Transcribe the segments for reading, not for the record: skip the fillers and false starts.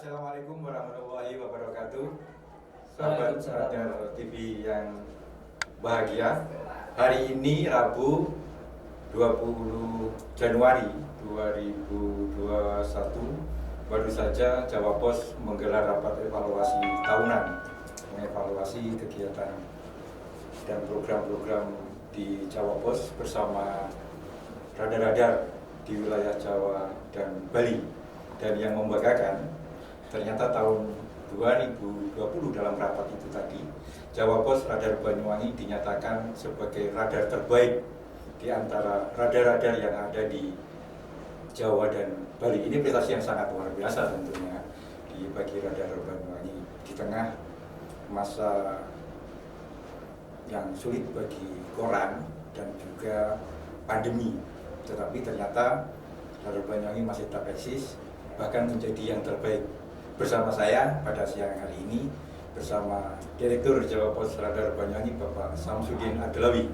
Assalamualaikum warahmatullahi wabarakatuh. Sahabat Radar TV yang bahagia, hari ini Rabu 20 Januari 2021 baru saja Jawa Pos menggelar rapat evaluasi tahunan, mengevaluasi kegiatan dan program-program di Jawa Pos bersama radar-radar di wilayah Jawa dan Bali. Dan yang membanggakan, ternyata tahun 2020 dalam rapat itu tadi, Jawa Pos Radar Banyuwangi dinyatakan sebagai radar terbaik di antara radar-radar yang ada di Jawa dan Bali. Ini prestasi yang sangat luar biasa tentunya bagi radar Banyuwangi di tengah masa yang sulit bagi koran dan juga pandemi. Tetapi ternyata radar Banyuwangi masih tetap eksis, bahkan menjadi yang terbaik. Bersama saya pada siang hari ini bersama Direktur Jawa Pos Radar Banyuwangi Bapak Samsudin Adlawi.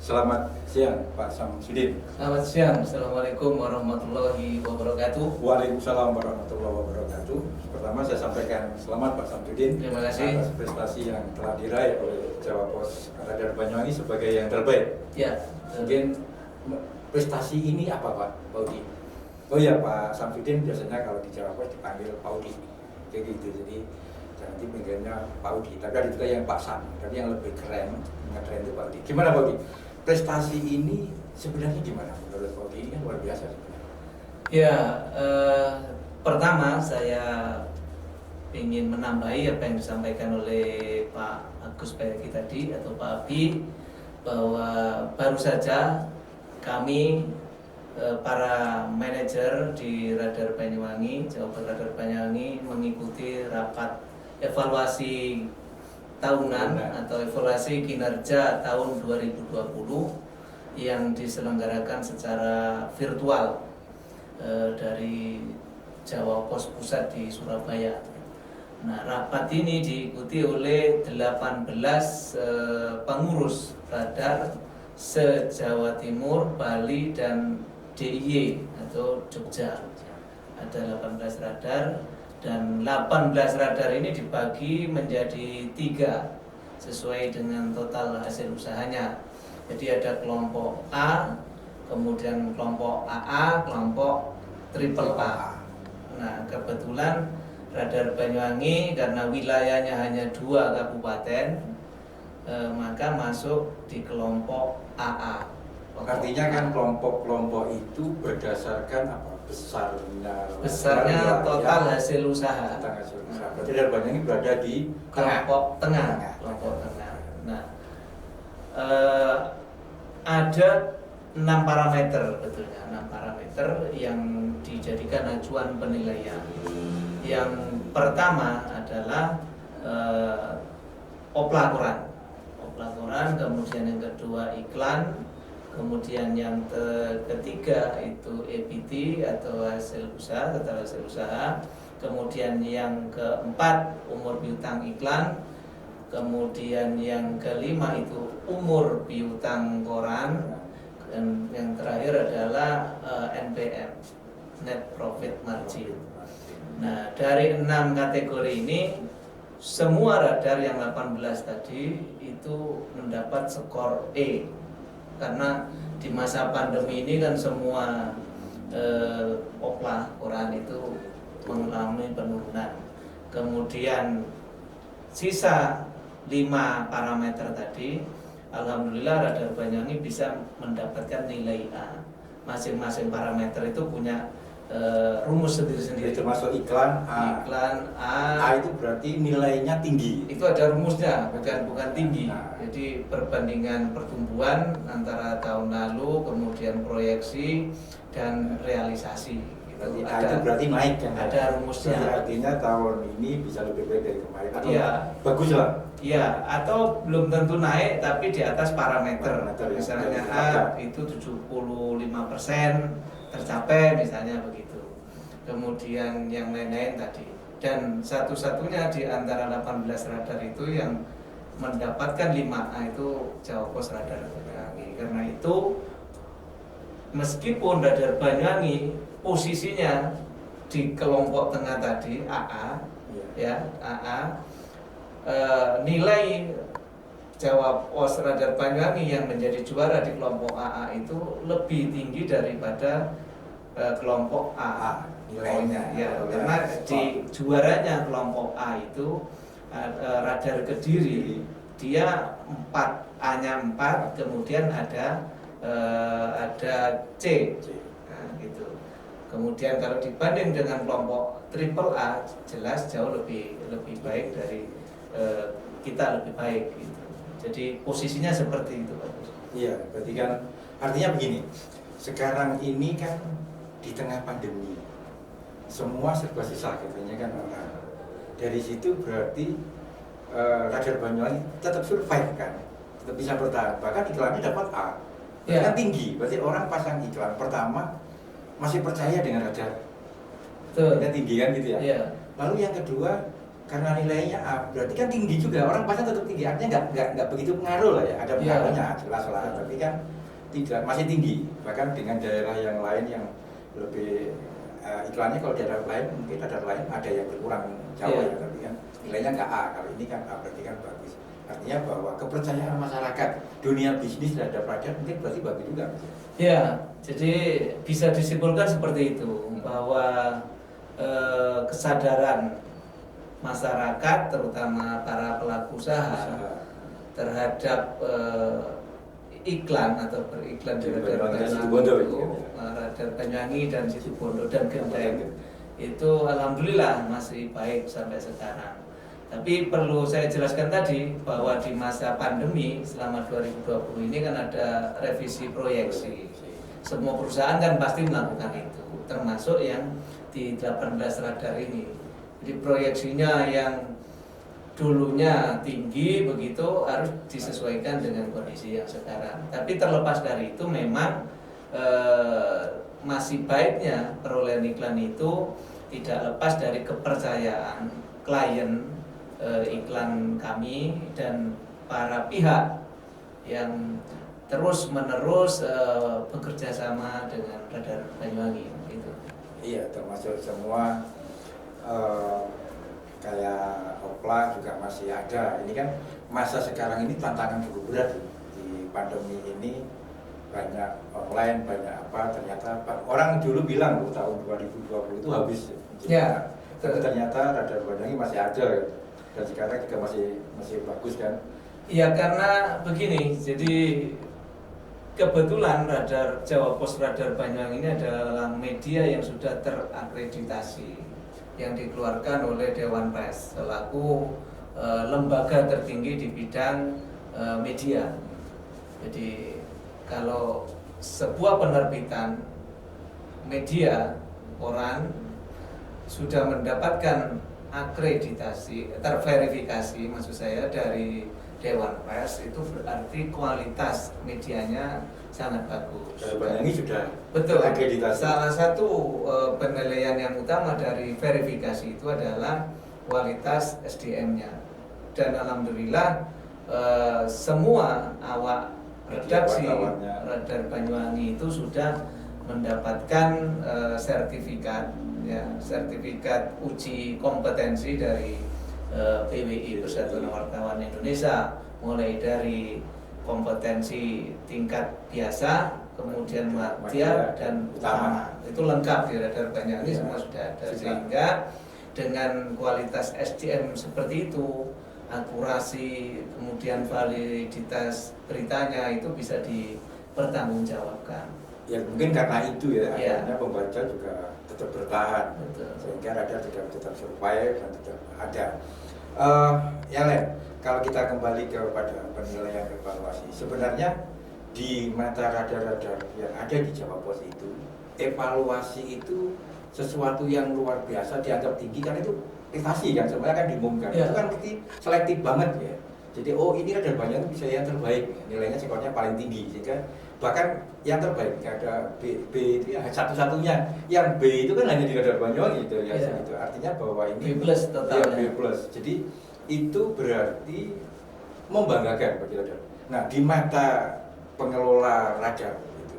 Selamat siang Pak Samsudin. Selamat siang. Assalamualaikum warahmatullahi wabarakatuh. Waalaikumsalam warahmatullahi wabarakatuh. Pertama saya sampaikan selamat Pak Samsudin. Terima kasih atas prestasi yang telah diraih oleh Jawa Pos Radar Banyuwangi sebagai yang terbaik. Ya. Mungkin prestasi ini apa Pak Paudi? Oh ya Pak Samsudin biasanya kalau di Jawa Pos dipanggil Paudi, kayak gitu. Jadi nanti panggilnya Paudi. Tapi ada juga yang Pak Sam. Tapi yang lebih keren itu Paudi. Gimana Paudi? Prestasi ini sebenarnya gimana menurut Paudi? Ini kan luar biasa sebenarnya. Ya, pertama saya ingin menambahi apa yang disampaikan oleh Pak Agus Bayaki tadi atau Pak Abi, bahwa baru saja kami para manajer di Radar Banyuwangi, Jawa Pos Radar Banyuwangi mengikuti rapat evaluasi tahunan atau evaluasi kinerja tahun 2020 yang diselenggarakan secara virtual dari Jawa Pos Pusat di Surabaya. Nah, rapat ini diikuti oleh 18 pengurus radar se-Jawa Timur, Bali, dan DIY atau Jogja. Ada 18 radar dan 18 radar ini dibagi menjadi 3 sesuai dengan total hasil usahanya. Jadi ada kelompok A, kemudian kelompok AA, kelompok triple A. Nah, kebetulan radar Banyuwangi karena wilayahnya hanya 2 kabupaten, maka masuk di kelompok AA. Artinya kan kelompok-kelompok itu berdasarkan apa? Besarnya total hasil usaha. Berarti Radar Banyuwangi berada di kelompok tengah. Kelompok tengah. Nah, ada 6 parameter betulnya, 6 parameter yang dijadikan acuan penilaian. Yang pertama adalah oplakoran, kemudian yang kedua iklan, kemudian yang ketiga itu EBT atau hasil usaha, total hasil usaha, kemudian yang keempat umur piutang iklan, kemudian yang kelima itu umur piutang koran, dan yang terakhir adalah NPM, Net Profit Margin. Nah, dari 6 kategori ini semua radar yang 18 tadi itu mendapat skor E, karena di masa pandemi ini kan semua oplah koran itu mengalami penurunan. Kemudian sisa 5 parameter tadi, alhamdulillah Radar Banyuwangi bisa mendapatkan nilai A. Masing-masing parameter itu punya rumus sendiri-sendiri. Termasuk iklan A. Iklan A. A itu berarti nilainya tinggi. Itu ada rumusnya, bukan tinggi. Jadi perbandingan pertumbuhan antara tahun lalu, kemudian proyeksi dan realisasi. Itu berarti naik kan? Ada rumusnya. Jadi artinya tahun ini bisa lebih baik dari kemarin. Iya. Bagus lah. Iya, atau belum tentu naik tapi di atas parameter. Misalnya A itu 75% tercapai misalnya begitu. Kemudian yang lain-lain tadi. Dan satu-satunya di antara 18 radar itu yang mendapatkan 5A itu Jawa Pos Radar Banyuwangi. Karena itu meskipun Radar Banyuwangi posisinya di kelompok tengah tadi AA, ya AA, nilai Jawa Pos Radar Banyuwangi yang menjadi juara di kelompok AA itu lebih tinggi daripada kelompok AA nilainya, ya, karena di juaranya kelompok A itu Radar Kediri dia 4, A-nya 4, kemudian ada C. Nah, gitu. Kemudian kalau dibanding dengan kelompok triple A jelas jauh lebih baik dari kita, lebih baik gitu. Jadi posisinya seperti itu, Pak. Iya, berarti kan artinya begini. Sekarang ini kan di tengah pandemi, semua serba susah katanya kan orang. Dari situ berarti Radar Banyuwangi tetap survive kan, tetap bisa bertahan. Bahkan iklannya dapat A, kan tinggi. Berarti orang pasang iklan pertama masih percaya dengan radar, kan tinggi kan gitu ya. Yeah. Lalu yang kedua karena nilainya A, berarti kan tinggi juga, orang pasang tetap tinggi. Artinya nggak begitu pengaruh lah ya, ada pengaruhnya jelas lah. Tapi kan tidak, masih tinggi. Bahkan dengan daerah yang lain yang lebih iklannya, kalau daerah lain mungkin daerah lain ada yang berkurang jauh ya, tapi kan nilainya nggak A. Kalau ini kan A, berarti kan bagus. Artinya bahwa kepercayaan masyarakat dunia bisnis terhadap radar mungkin berarti bagus juga. Ya, jadi bisa disimpulkan seperti itu, bahwa kesadaran masyarakat terutama para pelaku usaha terhadap iklan atau beriklan di Radar Banyuwangi itu, Radar Banyuwangi dan Situbondo dan Gendeng itu alhamdulillah masih baik sampai sekarang. Tapi perlu saya jelaskan tadi bahwa di masa pandemi selama 2020 ini kan ada revisi proyeksi. Semua perusahaan kan pasti melakukan itu, termasuk yang di 18 radar ini. Jadi proyeksinya yang dulunya tinggi begitu harus disesuaikan dengan kondisi yang sekarang. Tapi terlepas dari itu memang masih baiknya perolehan iklan itu tidak lepas dari kepercayaan klien iklan kami dan para pihak yang terus menerus bekerja sama dengan Radar Banyuwangi itu. Iya, termasuk semua kayak Opla juga masih ada. Ini kan masa sekarang ini tantangan cukup berat di pandemi ini, banyak online, banyak apa, ternyata orang dulu bilang tahun 2020 itu habis ya, tapi ternyata Radar Banyuwangi masih ada dan sekarang juga masih bagus kan. Iya, karena begini, jadi kebetulan Radar Jawa Pos Radar Banyuwangi ini adalah media yang sudah terakreditasi, yang dikeluarkan oleh Dewan Pers selaku lembaga tertinggi di bidang media. Jadi kalau sebuah penerbitan media koran sudah mendapatkan akreditasi, terverifikasi maksud saya dari Dewan Pers, itu berarti kualitas medianya sangat bagus. Banyuwangi sudah betul akreditasi. Salah satu penilaian yang utama dari verifikasi itu adalah kualitas SDM-nya. Dan alhamdulillah semua awak redaksi Radar Banyuwangi itu sudah mendapatkan sertifikat, ya, sertifikat uji kompetensi dari PWI, Persatuan Wartawan Indonesia, mulai dari kompetensi tingkat biasa, kemudian madya dan utama. Itu lengkap di Radar Banyuwangi, semua sudah ada. Sehingga dengan kualitas SDM seperti itu, akurasi, kemudian validitas beritanya itu bisa dipertanggungjawabkan. Ya mungkin karena itu ya, akhirnya pembaca juga tetap bertahan. Betul. Sehingga Radar juga tetap survive dan tetap ada. Yang lain, kalau kita kembali kepada penilaian evaluasi, sebenarnya di mata radar-radar yang ada di Jawa Pos itu, evaluasi itu sesuatu yang luar biasa, dianggap tinggi, kan itu prestasi kan, sebenarnya kan diumumkan. Itu kan berarti selektif banget ya. Jadi ini Radar Banyuwangi bisa yang terbaik, nilainya skornya paling tinggi, sehingga bahkan yang terbaik ada B itu ya satu-satunya, yang B itu kan hanya di Radar Banyuwangi itu ya. Gitu. Artinya bahwa ini B+ totalnya. Ya, B+. Jadi itu berarti membanggakan bagi radar. Nah, di mata pengelola radar itu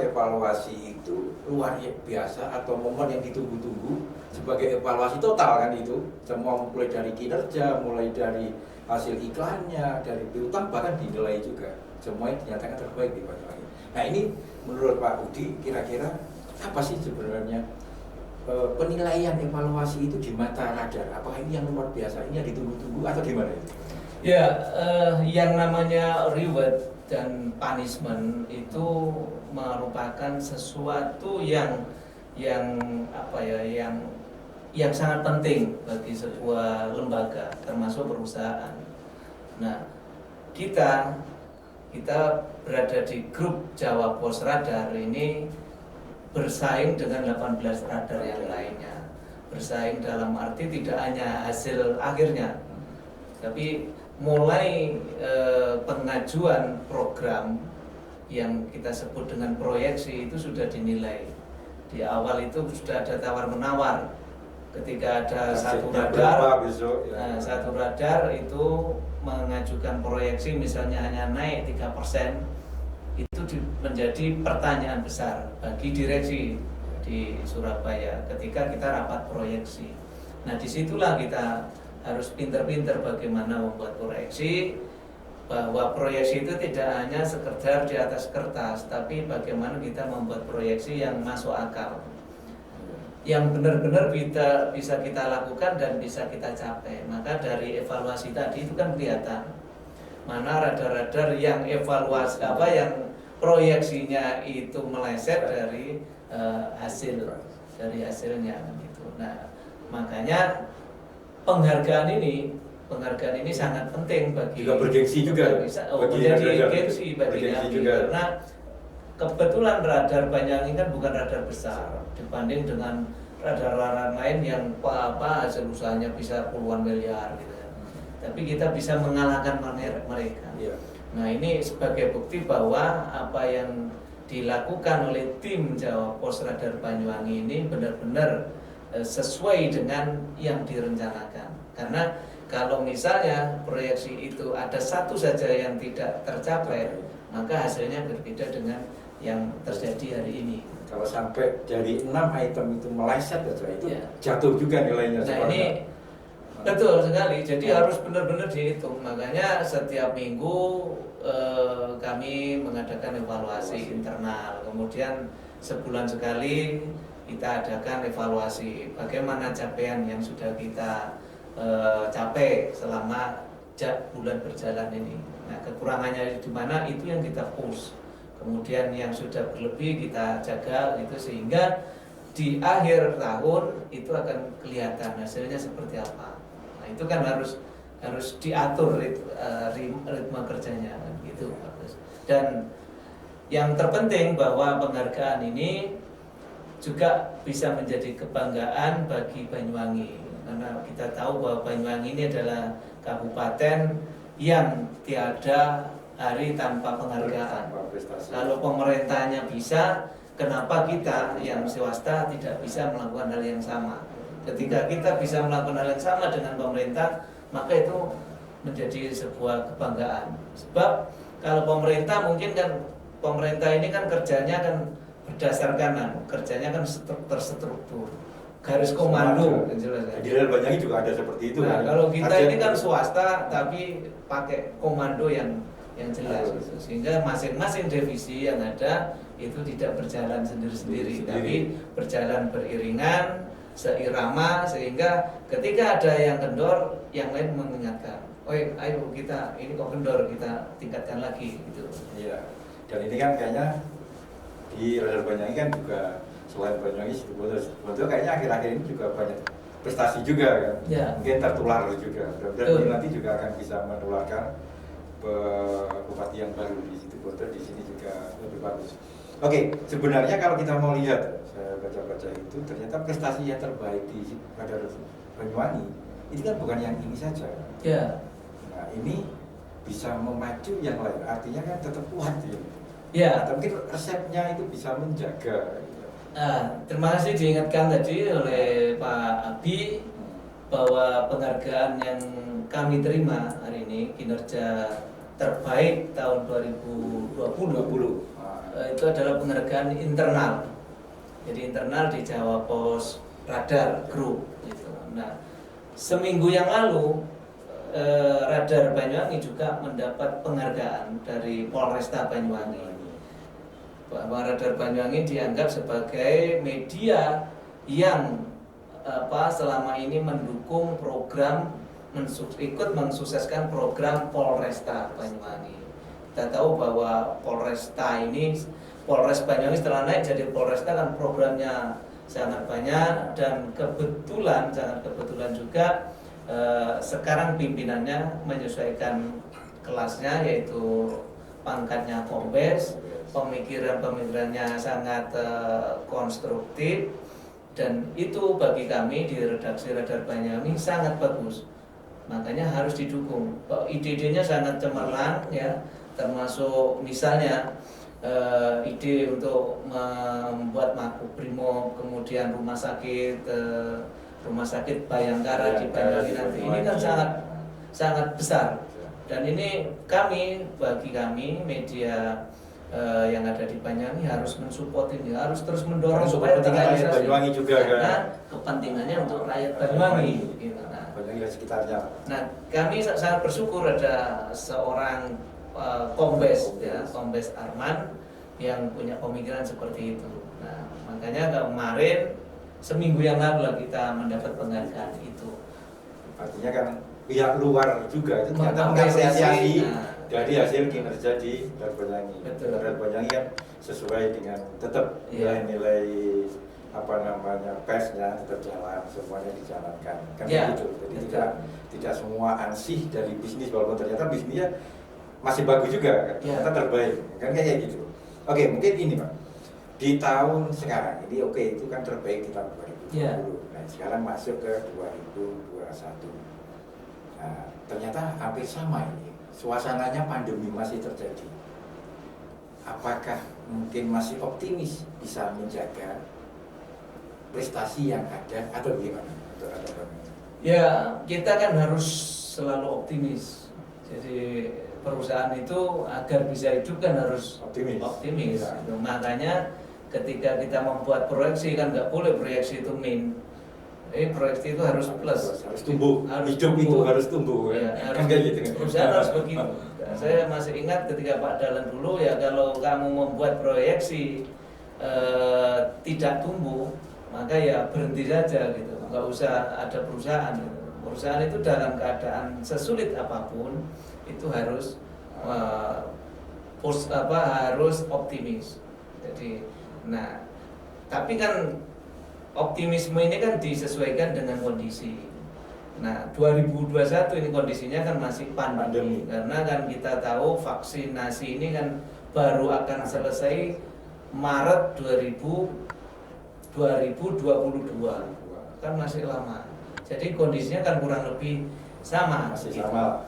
evaluasi itu luar biasa atau momen yang ditunggu-tunggu sebagai evaluasi total kan itu, semua mulai dari kinerja, mulai dari hasil iklannya, dari piutang, bahkan dinilai juga semuanya dinyatakan terbaik di Banyuwangi. Nah ini menurut Pak Budi kira-kira apa sih sebenarnya penilaian evaluasi itu di mata Radar? Apakah ini yang luar biasa, ini yang ditunggu-tunggu atau gimana itu? Ya, yang namanya reward dan punishment itu merupakan sesuatu yang apa ya, yang sangat penting bagi sebuah lembaga termasuk perusahaan. Nah, kita berada di grup Jawa Pos Radar ini bersaing dengan 18 radar yang lainnya. Bersaing dalam arti tidak hanya hasil akhirnya, tapi mulai pengajuan program yang kita sebut dengan proyeksi itu sudah dinilai. Di awal itu sudah ada tawar-menawar. Ketika ada satu radar, satu radar itu mengajukan proyeksi misalnya hanya naik 3%, itu menjadi pertanyaan besar bagi direksi di Surabaya ketika kita rapat proyeksi. Nah, disitulah kita harus pinter-pinter bagaimana membuat proyeksi, bahwa proyeksi itu tidak hanya sekedar di atas kertas, tapi bagaimana kita membuat proyeksi yang masuk akal, yang benar-benar bisa kita lakukan dan bisa kita capai. Maka dari evaluasi tadi itu kan kelihatan mana radar-radar yang evaluasi yang proyeksinya itu meleset dari hasilnya gitu. Nah, makanya penghargaan ini sangat penting bagi juga bergengsi juga menjadi gengsi bagi kami, karena kebetulan radar Banyuwangi kan bukan radar besar dibanding dengan radar-radar lain yang hasil usahanya bisa puluhan miliar gitu ya. Tapi kita bisa mengalahkan mereka. Nah, ini sebagai bukti bahwa apa yang dilakukan oleh tim Jawa Pos Radar Banyuwangi ini benar-benar sesuai dengan yang direncanakan. Karena kalau misalnya proyeksi itu ada satu saja yang tidak tercapai, maka hasilnya berbeda dengan yang terjadi hari ini. Kalau sampai dari 6 item itu meleset itu jatuh juga nilainya. Nah, ini betul sekali. Jadi harus benar-benar dihitung. Makanya setiap minggu kami mengadakan evaluasi internal. Kemudian sebulan sekali kita adakan evaluasi bagaimana capaian yang sudah kita capai selama bulan berjalan ini. Nah, kekurangannya di mana itu yang kita push. Kemudian yang sudah berlebih kita jaga itu, sehingga di akhir tahun itu akan kelihatan hasilnya seperti apa. Nah, itu kan harus diatur ritme kerjanya gitu. Dan yang terpenting bahwa penghargaan ini juga bisa menjadi kebanggaan bagi Banyuwangi, karena kita tahu bahwa Banyuwangi ini adalah kabupaten yang tiada hari tanpa penghargaan. Kalau pemerintahnya bisa, kenapa kita yang swasta tidak bisa melakukan hal yang sama? Ketika kita bisa melakukan hal yang sama dengan pemerintah, maka itu menjadi sebuah kebanggaan. Sebab kalau pemerintah mungkin kan, pemerintah ini kan kerjanya kan berdasarkan kerjanya kan terstruktur, garis komando. Di daerah Banyuwangi juga ada seperti itu. Nah, kalau kita ini kan swasta tapi pakai komando yang jelas gitu. Sehingga masing-masing divisi yang ada itu tidak berjalan sendiri-sendiri, tapi berjalan beriringan, seirama, sehingga ketika ada yang kendor, yang lain mengingatkan, ayo kita ini kok kendor, kita tingkatkan lagi gitu. Iya. Dan ini kan kayaknya di Radar Banyuwangi kan juga selain Banyuwangi sebetulnya kayaknya akhir-akhir ini juga banyak prestasi juga kan. Ya. Mungkin tertular juga. Dan nanti juga akan bisa menularkan bupati yang baru di situ Bondo di sini juga lebih bagus. Oke, sebenarnya kalau kita mau lihat, saya baca-baca itu ternyata prestasi yang terbaik di Radar Banyuwangi itu kan bukan yang ini saja. Ya. Nah, ini bisa memacu yang lain, artinya kan tetap kuat ya. Ya. Atau mungkin resepnya itu bisa menjaga. Nah, terima kasih diingatkan tadi oleh Pak Abi bahwa penghargaan yang kami terima hari ini, kinerja terbaik tahun 2020. itu adalah penghargaan internal. Jadi internal di Jawa Pos Radar Group gitu. Nah, seminggu yang lalu Radar Banyuwangi juga mendapat penghargaan dari Polresta Banyuwangi. Bahwa Radar Banyuwangi dianggap sebagai media yang selama ini mendukung program ikut mensukseskan program Polresta Banyuwangi. Kita tahu bahwa Polres Banyuwangi setelah naik jadi Polresta kan programnya sangat banyak, dan sangat kebetulan juga sekarang pimpinannya menyesuaikan kelasnya, yaitu pangkatnya Kombes, pemikirannya sangat konstruktif, dan itu bagi kami di redaksi Radar Banyuwangi sangat bagus. Makanya harus didukung. Ide-idenya sangat cemerlang ya, termasuk misalnya ide untuk membuat Makobrimob, kemudian rumah sakit Bayangkara di Banyuwangi nanti ini kan sangat besar, dan ini bagi kami media yang ada di Banyuwangi harus mensupport ini, harus terus mendorong supaya kepentingannya Banyuwangi juga kan. Kepentingannya untuk rakyat Banyuwangi gitu. Banyuwangi dan sekitarnya. Nah, kami sangat bersyukur ada seorang Kombes Arman yang punya pemikiran seperti itu. Nah, makanya kemarin seminggu yang lalu kita mendapat penghargaan itu. Artinya kan pihak luar juga itu ternyata mengapresiasi dari hasil kinerja di Radar Banyuwangi. Radar Banyuwangi kan sesuai dengan tetap nilai-nilai persnya tetap jalan, semuanya dijalankan kan begitu. Jadi tidak semua ansih dari bisnis, walaupun ternyata bisnisnya masih bagus juga kan, ternyata terbaik kan kayak gitu. Oke, mungkin ini Pak, di tahun sekarang ini itu kan terbaik di tahun 2020. Nah, sekarang masuk ke 2021. Nah, ternyata hampir sama ini, suasananya pandemi masih terjadi. Apakah mungkin masih optimis bisa menjaga prestasi yang ada atau bagaimana? Ya, kita kan harus selalu optimis. Jadi perusahaan itu agar bisa hidup kan harus optimis. Ya. Makanya ketika kita membuat proyeksi kan nggak boleh proyeksi itu min. Proyeksi itu harus plus, harus tumbuh. Hidup itu harus tumbuh ya. Kan kayak gitu kan. Perusahaan harus begitu. Saya masih ingat ketika Pak Dahlan dulu ya, kalau kamu membuat proyeksi tidak tumbuh, maka ya berhenti saja gitu. Nggak usah ada perusahaan. Perusahaan itu dalam keadaan sesulit apapun itu harus harus optimis. Jadi, tapi kan optimisme ini kan disesuaikan dengan kondisi. Nah, 2021 ini kondisinya kan masih pandemi. Karena kan kita tahu vaksinasi ini kan baru akan selesai Maret 2022. Kan masih lama. Jadi kondisinya kan kurang lebih sama. Masih sama.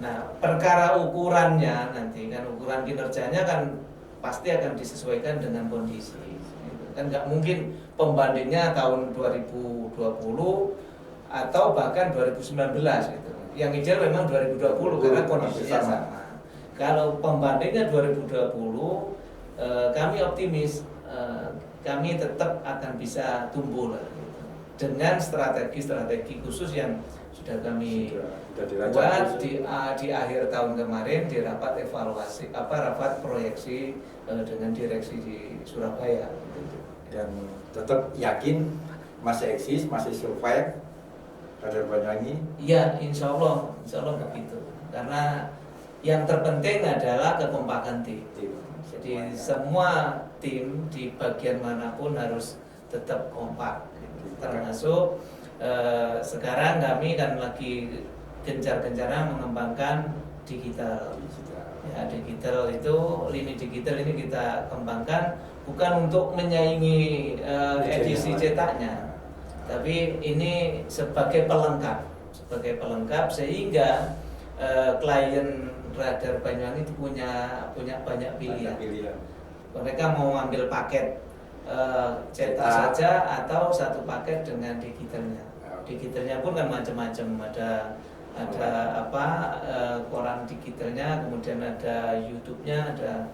Nah, perkara ukurannya nanti kan, ukuran kinerjanya kan pasti akan disesuaikan dengan kondisi. Kan nggak mungkin pembandingnya tahun 2020 atau bahkan 2019 gitu. Yang ideal memang 2020 karena kondisinya sama. Kalau pembandingnya 2020, kami optimis, kami tetap akan bisa tumbuh lah, gitu. Dengan strategi khusus yang sudah kami buat di akhir tahun kemarin di rapat evaluasi rapat proyeksi dengan direksi di Surabaya. Dan tetap yakin masih eksis, masih survive Radar Banyuwangi? Iya, insya Allah begitu. Karena yang terpenting adalah kekompakan tim. Jadi semua tim di bagian manapun harus tetap kompak. Termasuk sekarang kami kan lagi gencar-gencarnya mengembangkan digital. Ya, digital itu, lini digital ini kita kembangkan bukan untuk menyaingi edisi cetaknya, tapi ini sebagai pelengkap sehingga klien Radar Banyuwangi itu punya banyak pilihan. Mereka mau ambil paket cetak saja atau satu paket dengan digitalnya. Digitalnya pun kan macam-macam, ada koran digitalnya, kemudian ada YouTube-nya, ada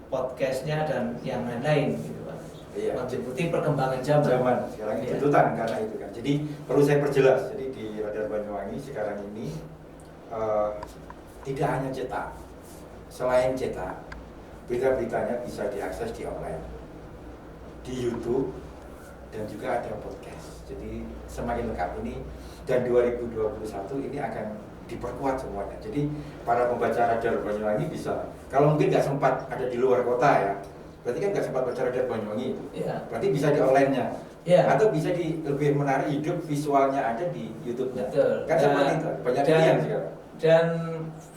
podcastnya dan yang lain-lain gitu Pak. Iya. Mengikuti perkembangan zaman. Sekarang ini Iya. tuntutan karena itu kan. Jadi perlu saya perjelas. Jadi di Radar Banyuwangi sekarang ini tidak hanya cetak. Selain cetak, berita-beritanya bisa diakses di online, di YouTube, dan juga ada podcast. Jadi semakin lengkap ini, dan 2021 ini akan diperkuat semuanya. Jadi para pembaca Radar Banyuwangi bisa, kalau mungkin nggak sempat ada di luar kota ya, berarti kan nggak sempat baca Radar Banyuwangi itu. Iya. Berarti bisa di online-nya. Iya. Atau bisa lebih menarik, hidup visualnya ada di YouTube-nya. Betul. Kan seperti itu. Banyak pilihan sekarang. Dan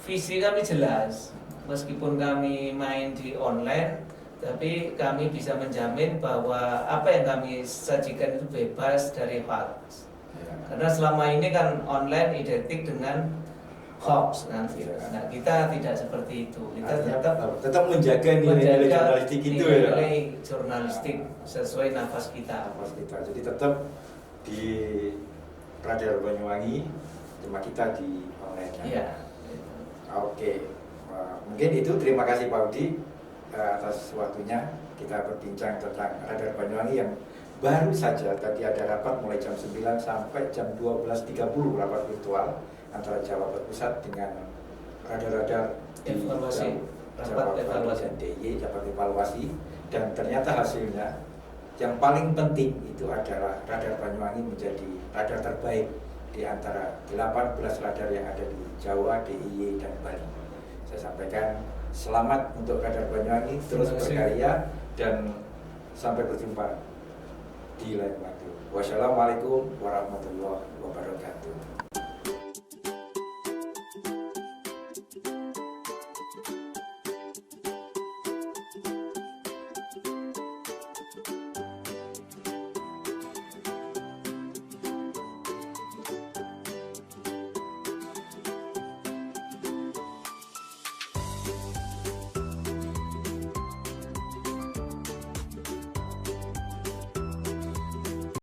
visi kami jelas, meskipun kami main di online, tapi kami bisa menjamin bahwa apa yang kami sajikan itu bebas dari hoax. Ya. Karena selama ini kan online identik dengan hoax kan. Ya. Nah, kita tidak seperti itu. Kita Artinya tetap menjaga nilai-nilai jurnalistik itu ya. nilai jurnalistik sesuai nafas kita. Nafas kita. Jadi tetap di Radar Banyuwangi, cuma kita di online. Iya. Oke. Mungkin itu, terima kasih Pak Udi atas waktunya. Kita berbincang tentang Radar Banyuwangi yang baru saja tadi ada rapat mulai jam 9 sampai jam 12.30, rapat virtual antara Jawa Barat Pusat dengan radar-radar Evaluasi. Jawa Rapat Barat evaluasi. dan DIY, dapat evaluasi, dan ternyata hasilnya yang paling penting itu adalah Radar Banyuwangi menjadi radar terbaik di antara 18 radar yang ada di Jawa, DIY, dan Bali. Saya sampaikan selamat untuk Radar Banyuwangi, terus Terima kasih. berkarya, dan sampai berjumpa di lain waktu. Wassalamualaikum warahmatullahi wabarakatuh.